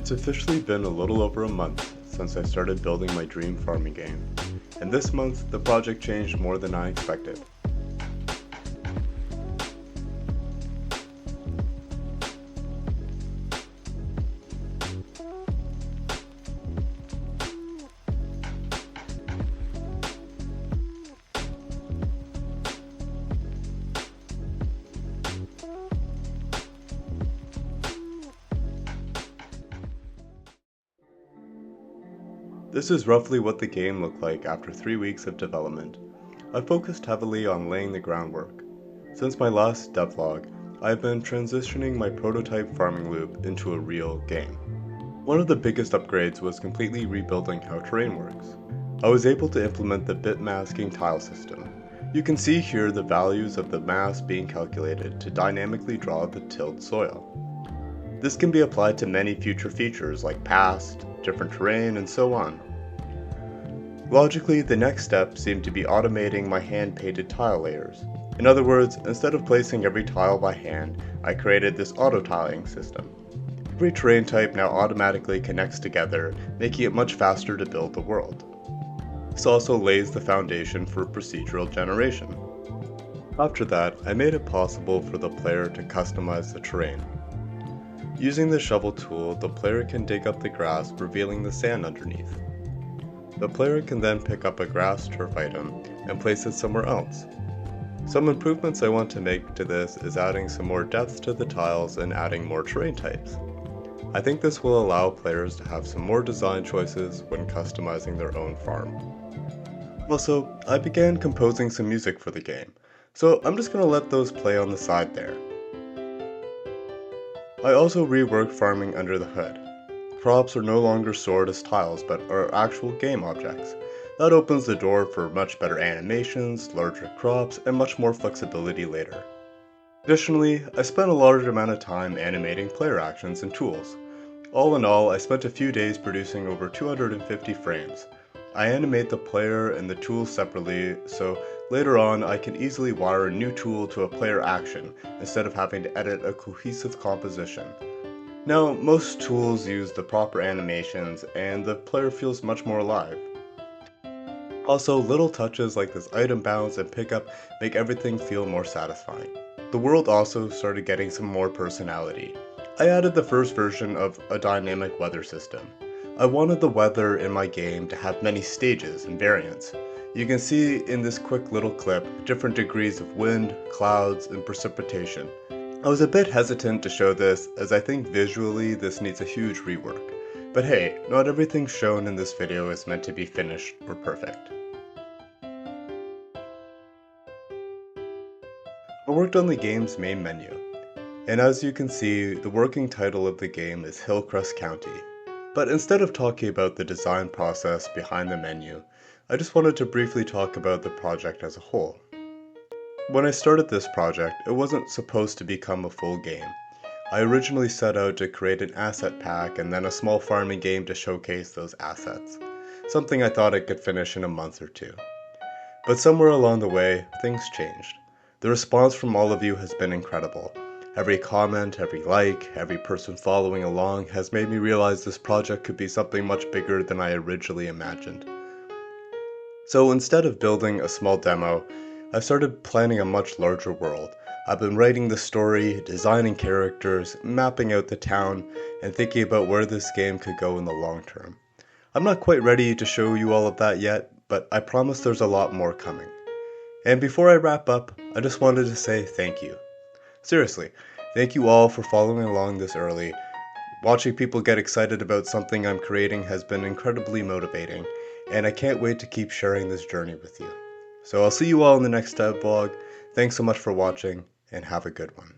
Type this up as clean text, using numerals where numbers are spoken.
It's officially been a little over a month since I started building my dream farming game, and this month the project changed more than I expected. This is roughly what the game looked like after 3 weeks of development. I focused heavily on laying the groundwork. Since my last devlog, I have been transitioning my prototype farming loop into a real game. One of the biggest upgrades was completely rebuilding how terrain works. I was able to implement the bit masking tile system. You can see here the values of the mass being calculated to dynamically draw the tilled soil. This can be applied to many future features like past, different terrain, and so on. Logically, the next step seemed to be automating my hand-painted tile layers. In other words, instead of placing every tile by hand, I created this auto-tiling system. Every terrain type now automatically connects together, making it much faster to build the world. This also lays the foundation for procedural generation. After that, I made it possible for the player to customize the terrain. Using the shovel tool, the player can dig up the grass, revealing the sand underneath. The player can then pick up a grass turf item and place it somewhere else. Some improvements I want to make to this is adding some more depth to the tiles and adding more terrain types. I think this will allow players to have some more design choices when customizing their own farm. Also, I began composing some music for the game, so I'm just going to let those play on the side there. I also reworked farming under the hood. Crops are no longer stored as tiles but are actual game objects. That opens the door for much better animations, larger crops, and much more flexibility later. Additionally, I spent a large amount of time animating player actions and tools. All in all, I spent a few days producing over 250 frames. I animate the player and the tools separately, so later on I can easily wire a new tool to a player action instead of having to edit a cohesive composition. Now, most tools use the proper animations and the player feels much more alive. Also, little touches like this item bounce and pickup make everything feel more satisfying. The world also started getting some more personality. I added the first version of a dynamic weather system. I wanted the weather in my game to have many stages and variants. You can see in this quick little clip different degrees of wind, clouds, and precipitation. I was a bit hesitant to show this as I think visually this needs a huge rework. But hey, not everything shown in this video is meant to be finished or perfect. I worked on the game's main menu, and as you can see, the working title of the game is Hillcrest County. But instead of talking about the design process behind the menu, I just wanted to briefly talk about the project as a whole. When I started this project, it wasn't supposed to become a full game. I originally set out to create an asset pack and then a small farming game to showcase those assets, something I thought I could finish in a month or two. But somewhere along the way, things changed. The response from all of you has been incredible. Every comment, every like, every person following along has made me realize this project could be something much bigger than I originally imagined. So instead of building a small demo, I started planning a much larger world. I've been writing the story, designing characters, mapping out the town, and thinking about where this game could go in the long term. I'm not quite ready to show you all of that yet, but I promise there's a lot more coming. And before I wrap up, I just wanted to say thank you. Seriously, thank you all for following along this early. Watching people get excited about something I'm creating has been incredibly motivating, and I can't wait to keep sharing this journey with you. So I'll see you all in the next devlog. Thanks so much for watching, and have a good one.